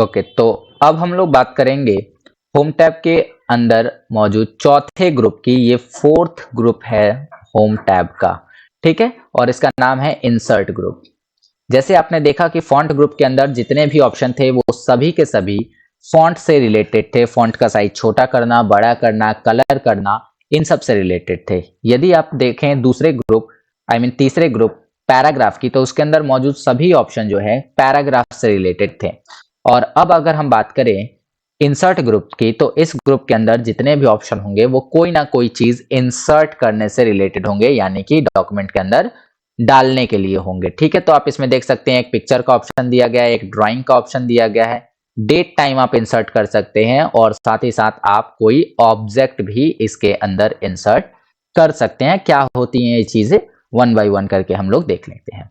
Okay, तो अब हम लोग बात करेंगे होम टैब के अंदर मौजूद चौथे ग्रुप की। ये फोर्थ ग्रुप है होम टैब का, ठीक है, और इसका नाम है इंसर्ट ग्रुप। जैसे आपने देखा कि फॉन्ट ग्रुप के अंदर जितने भी ऑप्शन थे वो सभी के सभी फॉन्ट से रिलेटेड थे। फॉन्ट का साइज छोटा करना, बड़ा करना, कलर करना, इन सब से रिलेटेड थे। यदि आप देखें दूसरे ग्रुप, तीसरे ग्रुप पैराग्राफ की, तो उसके अंदर मौजूद सभी ऑप्शन जो है पैराग्राफ से रिलेटेड थे। और अब अगर हम बात करें इंसर्ट ग्रुप की, तो इस ग्रुप के अंदर जितने भी ऑप्शन होंगे वो कोई ना कोई चीज इंसर्ट करने से रिलेटेड होंगे, यानी कि डॉक्यूमेंट के अंदर डालने के लिए होंगे। ठीक है, तो आप इसमें देख सकते हैं एक पिक्चर का ऑप्शन दिया गया है, एक ड्राइंग का ऑप्शन दिया गया है, डेट टाइम आप इंसर्ट कर सकते हैं, और साथ ही साथ आप कोई ऑब्जेक्ट भी इसके अंदर इंसर्ट कर सकते हैं। क्या होती हैं ये चीजें, वन बाय वन करके हम लोग देख लेते हैं।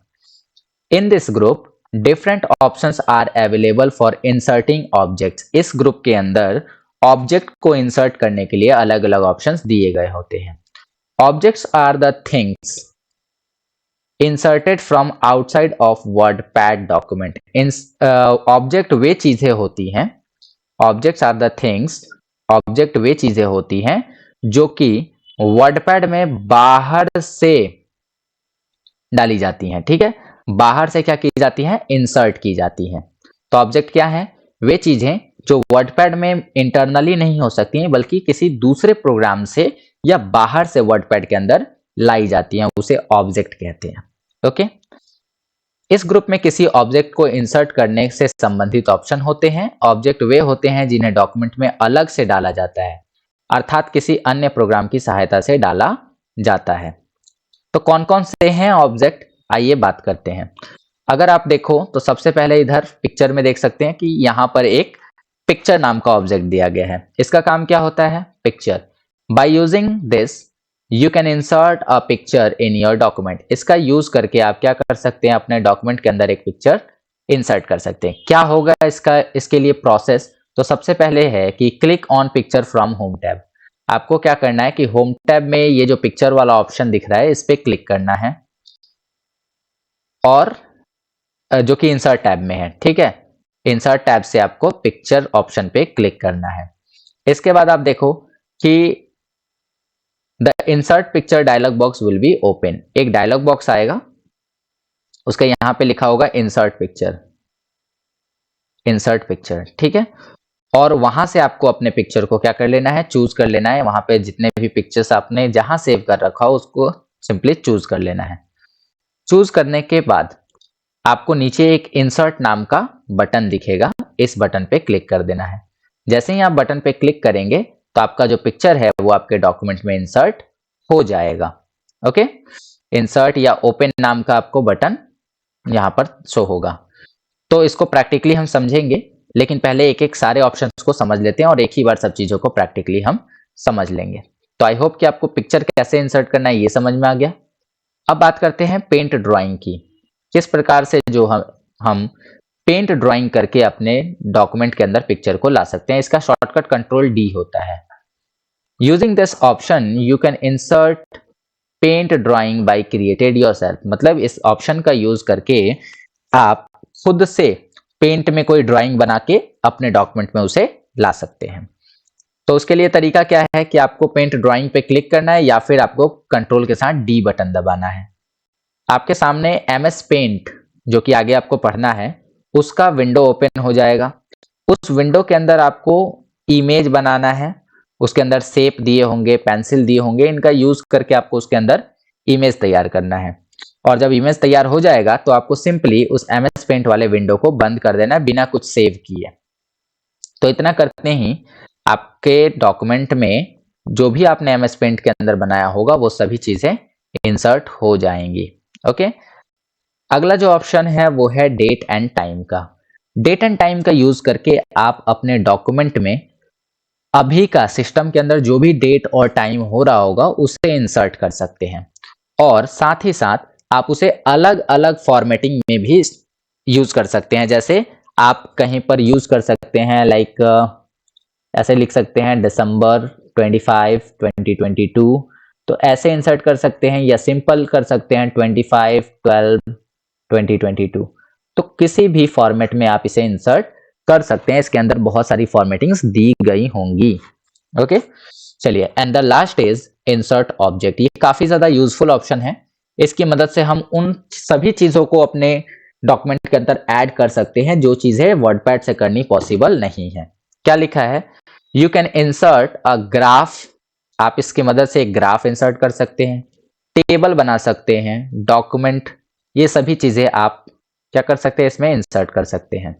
In this group different options are available for inserting objects. इस ग्रुप के अंदर ऑब्जेक्ट को इंसर्ट करने के लिए अलग अलग ऑप्शंस दिए गए होते हैं। Objects are the things inserted from outside of WordPad document. Object वे चीजें होती हैं, objects are the things, object वे चीजें होती हैं जो कि वर्डपैड में बाहर से डाली जाती हैं। ठीक है, बाहर से क्या की जाती है, इंसर्ट की जाती है। तो ऑब्जेक्ट क्या है, वे चीजें जो वर्डपैड में इंटरनली नहीं हो सकती हैं बल्कि किसी दूसरे प्रोग्राम से या बाहर से वर्डपैड के अंदर लाई जाती हैं, उसे ऑब्जेक्ट कहते हैं। ओके, इस ग्रुप में किसी ऑब्जेक्ट को इंसर्ट करने से संबंधित ऑप्शन होते हैं। ऑब्जेक्ट वे होते हैं जिन्हें डॉक्यूमेंट में अलग से डाला जाता है, अर्थात किसी अन्य प्रोग्राम की सहायता से डाला जाता है। तो कौन कौन से हैं ऑब्जेक्ट, आइए बात करते हैं। अगर आप देखो तो सबसे पहले इधर पिक्चर में देख सकते हैं कि यहां पर एक पिक्चर नाम का ऑब्जेक्ट दिया गया है। इसका काम क्या होता है, picture. By using this you can insert a picture in your document. इसका यूज करके आप क्या कर सकते हैं, अपने डॉक्यूमेंट के अंदर एक पिक्चर इंसर्ट कर सकते हैं। क्या होगा इसके लिए प्रोसेस, तो सबसे पहले है कि click on picture from home tab. आपको क्या करना है कि होम टैब में ये जो पिक्चर वाला ऑप्शन दिख रहा है इस पे क्लिक करना है, और जो कि इंसर्ट टैब में है। ठीक है, इंसर्ट टैब से आपको पिक्चर ऑप्शन पे क्लिक करना है। इसके बाद आप देखो कि the insert picture dialog box will be open. एक डायलॉग बॉक्स आएगा, उसका यहां पे लिखा होगा इंसर्ट पिक्चर, इंसर्ट पिक्चर। ठीक है, और वहां से आपको अपने पिक्चर को क्या कर लेना है, चूज कर लेना है। वहां पे जितने भी पिक्चर्स आपने जहां सेव कर रखा हो उसको सिंपली चूज कर लेना है। चूज करने के बाद आपको नीचे एक इंसर्ट नाम का बटन दिखेगा, इस बटन पे क्लिक कर देना है। जैसे ही आप बटन पे क्लिक करेंगे तो आपका जो पिक्चर है वो आपके डॉक्यूमेंट में इंसर्ट हो जाएगा। ओके, इंसर्ट या ओपन नाम का आपको बटन यहां पर शो होगा। तो इसको प्रैक्टिकली हम समझेंगे, लेकिन पहले एक एक सारे ऑप्शंस को समझ लेते हैं और एक ही बार सब चीजों को प्रैक्टिकली हम समझ लेंगे। तो आई होप कि आपको पिक्चर कैसे इंसर्ट करना है ये समझ में आ गया। अब बात करते हैं पेंट ड्राइंग की। किस प्रकार से जो हम पेंट ड्राइंग करके अपने डॉक्यूमेंट के अंदर पिक्चर को ला सकते हैं। इसका शॉर्टकट कंट्रोल डी होता है। Using this option you can insert paint drawing by created yourself. मतलब इस ऑप्शन का यूज करके आप खुद से पेंट में कोई ड्राइंग बना के अपने डॉक्यूमेंट में उसे ला सकते हैं। तो उसके लिए तरीका क्या है कि आपको पेंट ड्राइंग पे क्लिक करना है या फिर आपको कंट्रोल के साथ डी बटन दबाना है। आपके सामने एमएस पेंट जो कि आगे आपको पढ़ना है उसका विंडो ओपन हो जाएगा। उस विंडो के अंदर आपको इमेज बनाना है, उसके अंदर शेप दिए होंगे, पेंसिल दिए होंगे, इनका यूज करके आपको उसके अंदर इमेज तैयार करना है। और जब इमेज तैयार हो जाएगा तो आपको सिंपली उस एमएस पेंट वाले विंडो को बंद कर देना है बिना कुछ सेव किए। तो इतना करते ही आपके डॉक्यूमेंट में जो भी आपने एमएस पेंट के अंदर बनाया होगा वो सभी चीजें इंसर्ट हो जाएंगी। ओके, अगला जो ऑप्शन है वो है डेट एंड टाइम का। डेट एंड टाइम का यूज करके आप अपने डॉक्यूमेंट में अभी का सिस्टम के अंदर जो भी डेट और टाइम हो रहा होगा उसे इंसर्ट कर सकते हैं, और साथ ही साथ आप उसे अलग अलग फॉर्मेटिंग में भी यूज कर सकते हैं। जैसे आप कहीं पर यूज कर सकते हैं लाइक ऐसे लिख सकते हैं दिसंबर 25 2022, तो ऐसे इंसर्ट कर सकते हैं, या सिंपल कर सकते हैं 25 12 2022। तो किसी भी फॉर्मेट में आप इसे इंसर्ट कर सकते हैं। इसके अंदर बहुत सारी फॉर्मेटिंग्स दी गई होंगी। ओके, चलिए, and the last is insert object. ये काफी ज्यादा यूजफुल ऑप्शन है। इसकी मदद से हम उन सभी चीजों को अपने डॉक्यूमेंट के अंदर ऐड कर सकते हैं जो चीजें वर्डपैड से करनी पॉसिबल नहीं है। क्या लिखा है? You can insert a graph. आप इसकी मदद से एक ग्राफ इंसर्ट कर सकते हैं, टेबल बना सकते हैं, डॉक्यूमेंट, ये सभी चीजें आप क्या कर सकते हैं, इसमें इंसर्ट कर सकते हैं।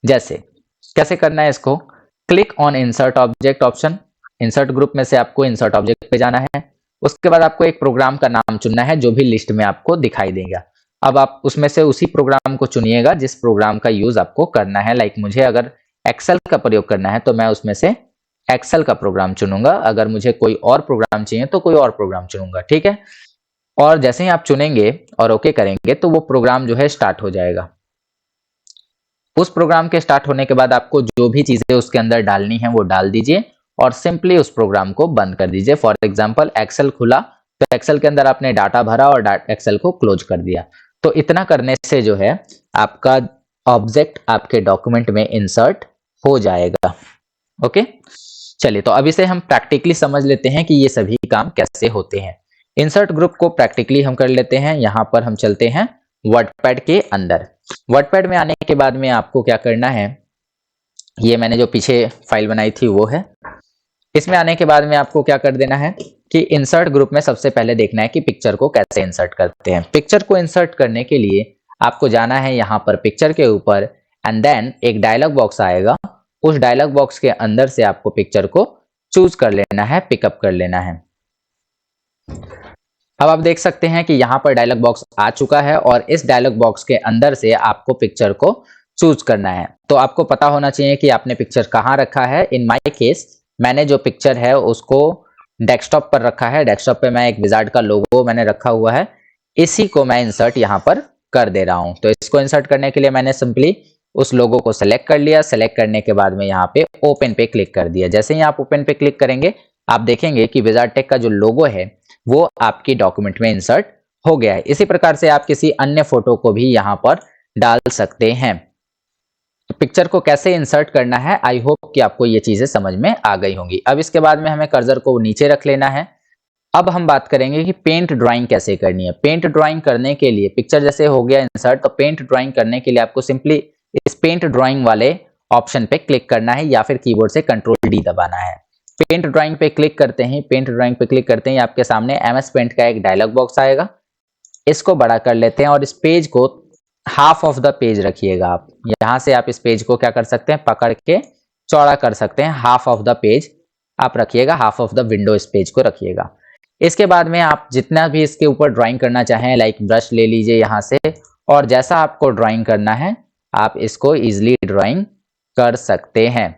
जैसे कैसे करना है इसको? Click on insert object option. Insert group में से आपको इंसर्ट ऑब्जेक्ट पे जाना है। उसके बाद आपको एक प्रोग्राम का नाम चुनना है जो भी लिस्ट में आपको दिखाई देगा। अब आप उसमें से उसी प्रोग्राम को चुनिएगा जिस प्रोग्राम का यूज आपको करना है। लाइक मुझे अगर एक्सेल का प्रयोग करना है तो मैं उसमें से एक्सेल का प्रोग्राम चुनूंगा। अगर मुझे कोई और प्रोग्राम चाहिए तो कोई और प्रोग्राम चुनूंगा। ठीक है, और जैसे ही आप चुनेंगे और ओके करेंगे तो वो प्रोग्राम जो है स्टार्ट हो जाएगा। उस प्रोग्राम के स्टार्ट होने के बाद आपको जो भी चीजें उसके अंदर डालनी है वो डाल दीजिए और सिंपली उस प्रोग्राम को बंद कर दीजिए। फॉर एग्जांपल एक्सेल खुला तो एक्सेल के अंदर आपने डाटा भरा और एक्सेल को क्लोज कर दिया। तो इतना करने से जो है आपका ऑब्जेक्ट आपके डॉक्यूमेंट में इंसर्ट हो जाएगा। ओके, चलिए, तो अब इसे हम प्रैक्टिकली समझ लेते हैं कि ये सभी काम कैसे होते हैं। इंसर्ट ग्रुप को प्रैक्टिकली हम कर लेते हैं। यहां पर हम चलते हैं वर्डपैड के अंदर। वर्डपैड में आने के बाद में आपको क्या करना है, ये मैंने जो पीछे फाइल बनाई थी वो है। इसमें आने के बाद में आपको क्या कर देना है कि इंसर्ट ग्रुप में सबसे पहले देखना है कि पिक्चर को कैसे इंसर्ट करते हैं। पिक्चर को इंसर्ट करने के लिए आपको जाना है यहाँ पर पिक्चर के ऊपर एंड देन एक डायलॉग बॉक्स आएगा। उस डायलॉग बॉक्स के अंदर से आपको पिक्चर को चूज कर लेना है, पिकअप कर लेना है। अब आप देख सकते हैं कि यहाँ पर डायलॉग बॉक्स आ चुका है और इस डायलॉग बॉक्स के अंदर से आपको पिक्चर को चूज करना है। तो आपको पता होना चाहिए कि आपने पिक्चर कहाँ रखा है। इन माय केस मैंने जो पिक्चर है उसको डेस्कटॉप पर रखा है। डेस्कटॉप पे मैं एक विजार्ड का लोगो मैंने रखा हुआ है, इसी को मैं इंसर्ट यहाँ पर कर दे रहा हूँ। तो इसको इंसर्ट करने के लिए मैंने सिंपली उस लोगो को सेलेक्ट कर लिया। सेलेक्ट करने के बाद में यहाँ पे ओपन पे क्लिक कर दिया। जैसे ही आप ओपन पे क्लिक करेंगे आप देखेंगे कि विजार्ड टेक का जो लोगो है वो आपकी डॉक्यूमेंट में इंसर्ट हो गया है। इसी प्रकार से आप किसी अन्य फोटो को भी यहाँ पर डाल सकते हैं। तो पिक्चर को कैसे इंसर्ट करना है, आई होप कि आपको ये चीजें समझ में आ गई होंगी। अब इसके बाद में हमें कर्सर को नीचे रख लेना है। अब हम बात करेंगे कि पेंट ड्राइंग कैसे करनी है। पेंट ड्राइंग करने के लिए पिक्चर जैसे हो गया इंसर्ट, तो पेंट ड्राइंग करने के लिए आपको सिंपली इस पेंट ड्राइंग वाले ऑप्शन पे क्लिक करना है या फिर कीबोर्ड से कंट्रोल डी दबाना है। पेंट ड्राइंग पे क्लिक करते ही आपके सामने एमएस पेंट का एक डायलॉग बॉक्स आएगा। इसको बड़ा कर लेते हैं और इस पेज को हाफ ऑफ द पेज रखिएगा। आप यहां से आप इस पेज को क्या कर सकते हैं, पकड़ के चौड़ा कर सकते हैं। हाफ ऑफ द पेज आप रखिएगा, हाफ ऑफ द विंडो इस पेज को रखिएगा। इसके बाद में आप जितना भी इसके ऊपर ड्राइंग करना चाहें, लाइक ब्रश ले लीजिए यहां से, और जैसा आपको ड्राइंग करना है आप इसको इजिली ड्राइंग कर सकते हैं।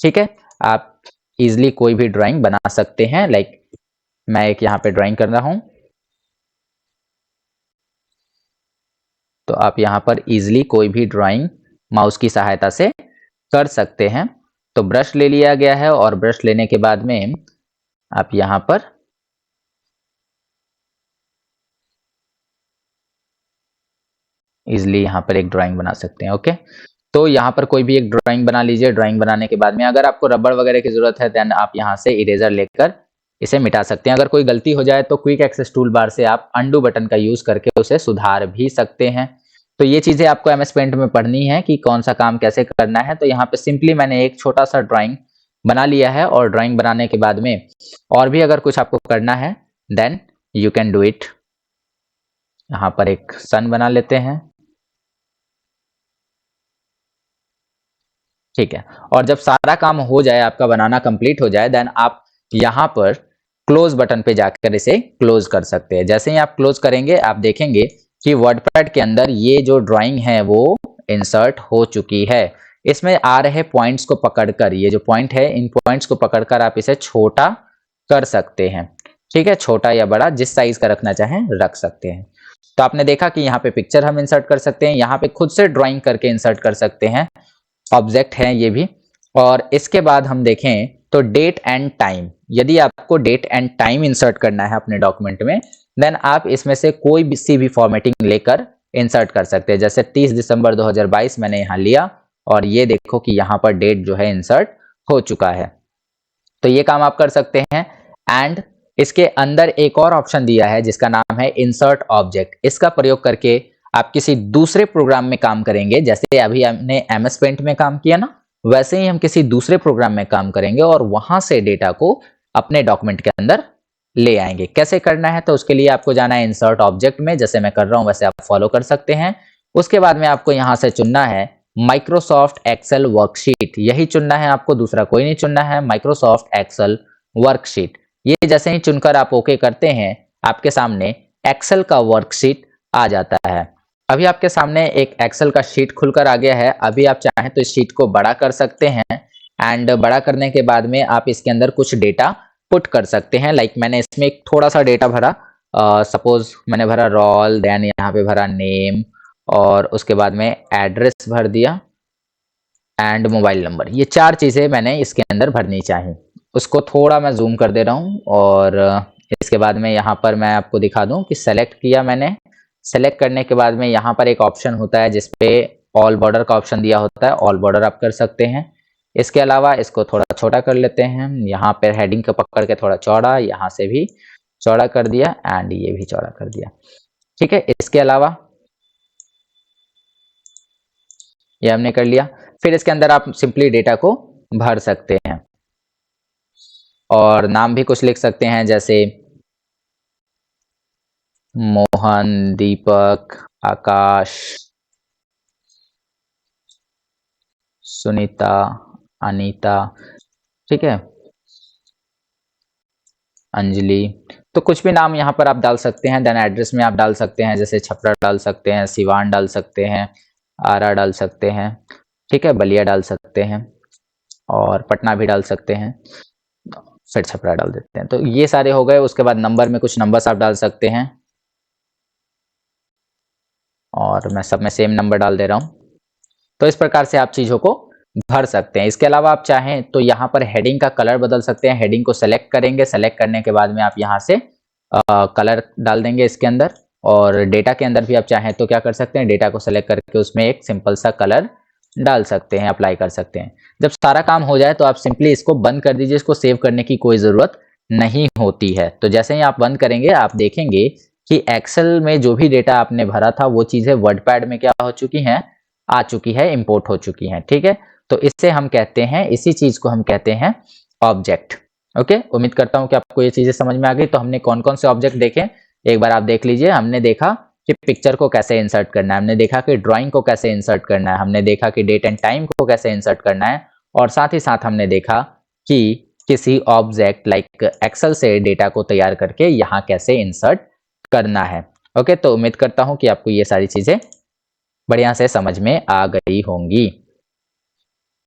ठीक है, आप इजिली कोई भी ड्राइंग बना सकते हैं। लाइक मैं एक यहाँ पे ड्राइंग कर रहा हूं, तो आप यहाँ पर इजिली कोई भी ड्राइंग माउस की सहायता से कर सकते हैं। तो ब्रश ले लिया गया है और ब्रश लेने के बाद में आप यहाँ पर इजिली यहाँ पर एक ड्राइंग बना सकते हैं। ओके, तो यहाँ पर कोई भी एक ड्राइंग बना लीजिए। ड्राइंग बनाने के बाद में अगर आपको रबड़ वगैरह की जरूरत है देन आप यहाँ से इरेजर लेकर इसे मिटा सकते हैं। अगर कोई गलती हो जाए तो क्विक एक्सेस टूल बार से आप अंडू बटन का यूज करके उसे सुधार भी सकते हैं। तो ये चीजें आपको एमएस पेंट में पढ़नी है कि कौन सा काम कैसे करना है। तो यहाँ पे सिंपली मैंने एक छोटा सा ड्राइंग बना लिया है और ड्राइंग बनाने के बाद में और भी अगर कुछ आपको करना है then you can do it. यहाँ पर एक सन बना लेते हैं। ठीक है, और जब सारा काम हो जाए, आपका बनाना कंप्लीट हो जाए, देन आप यहाँ पर क्लोज बटन पे जाकर इसे क्लोज कर सकते हैं। जैसे ही आप क्लोज करेंगे आप देखेंगे कि वर्डपैड के अंदर ये जो ड्राइंग है वो इंसर्ट हो चुकी है। इसमें आ रहे पॉइंट्स को पकड़कर, ये जो पॉइंट है इन पॉइंट्स को पकड़कर आप इसे छोटा कर सकते हैं। ठीक है, छोटा या बड़ा जिस साइज का रखना चाहें रख सकते हैं। तो आपने देखा कि यहाँ पे पिक्चर हम इंसर्ट कर सकते हैं, यहाँ पे खुद से ड्राइंग करके इंसर्ट कर सकते हैं, ऑब्जेक्ट है ये भी। और इसके बाद हम देखें तो डेट एंड टाइम, यदि आपको डेट एंड टाइम इंसर्ट करना है अपने डॉक्यूमेंट में देन आप इसमें से कोई भी सी भी फॉर्मेटिंग लेकर इंसर्ट कर सकते हैं। जैसे 30 दिसंबर 2022 मैंने यहाँ लिया और ये देखो कि यहाँ पर डेट जो है इंसर्ट हो चुका है। तो ये काम आप कर सकते हैं। एंड इसके अंदर एक और ऑप्शन दिया है जिसका नाम है इंसर्ट ऑब्जेक्ट। इसका प्रयोग करके आप किसी दूसरे प्रोग्राम में काम करेंगे, जैसे अभी हमने एमएस पेंट में काम किया ना, वैसे ही हम किसी दूसरे प्रोग्राम में काम करेंगे और वहां से डेटा को अपने डॉक्यूमेंट के अंदर ले आएंगे। कैसे करना है, तो उसके लिए आपको जाना है इंसर्ट ऑब्जेक्ट में, जैसे मैं कर रहा हूं वैसे आप फॉलो कर सकते हैं। उसके बाद में आपको यहां से चुनना है माइक्रोसॉफ्ट एक्सेल वर्कशीट, यही चुनना है आपको, दूसरा कोई नहीं चुनना है, माइक्रोसॉफ्ट एक्सेल वर्कशीट। ये जैसे ही चुनकर आप ओके करते हैं, आपके सामने एक्सेल का वर्कशीट आ जाता है। अभी आपके सामने एक एक्सेल का शीट खुलकर आ गया है। अभी आप चाहें तो इस शीट को बड़ा कर सकते हैं एंड बड़ा करने के बाद में आप इसके अंदर कुछ डेटा पुट कर सकते हैं। लाइक मैंने इसमें एक थोड़ा सा डेटा भरा, सपोज मैंने भरा रोल, देन यहाँ पे भरा नेम और उसके बाद में एड्रेस भर दिया एंड मोबाइल नंबर। ये 4 चीजें मैंने इसके अंदर भरनी चाहिए। उसको थोड़ा मैं जूम कर दे रहा हूँ और इसके बाद में यहाँ पर मैं आपको दिखा दूं कि सेलेक्ट किया मैंने। सेलेक्ट करने के बाद में यहाँ पर एक ऑप्शन होता है जिसपे ऑल बॉर्डर का ऑप्शन दिया होता है, ऑल बॉर्डर आप कर सकते हैं। इसके अलावा इसको थोड़ा छोटा कर लेते हैं, यहाँ पर हेडिंग को पकड़ के थोड़ा चौड़ा, यहाँ से भी चौड़ा कर दिया एंड ये भी चौड़ा कर दिया। ठीक है, इसके अलावा ये हमने कर लिया। फिर इसके अंदर आप सिंपली डेटा को भर सकते हैं और नाम भी कुछ लिख सकते हैं, जैसे मोहन, दीपक, आकाश, सुनीता, अनीता, ठीक है, अंजलि। तो कुछ भी नाम यहाँ पर आप डाल सकते हैं। देन एड्रेस में आप डाल सकते हैं, जैसे छपरा डाल सकते हैं, सिवान डाल सकते हैं, आरा डाल सकते हैं, ठीक है, बलिया डाल सकते हैं और पटना भी डाल सकते हैं, फिर छपरा डाल देते हैं। तो ये सारे हो गए। उसके बाद नंबर में कुछ नंबर्स आप डाल सकते हैं और मैं सब में सेम नंबर डाल दे रहा हूँ। तो इस प्रकार से आप चीजों को भर सकते हैं। इसके अलावा आप चाहें तो यहाँ पर हेडिंग का कलर बदल सकते हैं। हेडिंग को सेलेक्ट करेंगे, सेलेक्ट करने के बाद में आप यहाँ से कलर डाल देंगे इसके अंदर। और डेटा के अंदर भी आप चाहें तो क्या कर सकते हैं, डेटा को सेलेक्ट करके उसमें एक सिंपल सा कलर डाल सकते हैं, अप्लाई कर सकते हैं। जब सारा काम हो जाए तो आप सिंपली इसको बंद कर दीजिए। इसको सेव करने की कोई जरूरत नहीं होती है। तो जैसे ही आप बंद करेंगे आप देखेंगे कि एक्सेल में जो भी डेटा आपने भरा था वो चीजें वर्डपैड में क्या हो चुकी हैं, आ चुकी है, इंपोर्ट हो चुकी हैं। ठीक है, तो इससे हम कहते हैं, इसी चीज को हम कहते हैं ऑब्जेक्ट। ओके, उम्मीद करता हूं कि आपको ये चीजें समझ में आ गई। तो हमने कौन कौन से ऑब्जेक्ट देखे, एक बार आप देख लीजिए। हमने देखा कि पिक्चर को कैसे इंसर्ट करना है, हमने देखा कि ड्राइंग को कैसे इंसर्ट करना है, हमने देखा कि डेट एंड टाइम को कैसे इंसर्ट करना है, और साथ ही साथ हमने देखा कि किसी ऑब्जेक्ट लाइक एक्सेल से डेटा को तैयार करके यहाँ कैसे इंसर्ट करना है। ओके, तो उम्मीद करता हूं कि आपको ये सारी चीजें बढ़िया से समझ में आ गई होंगी।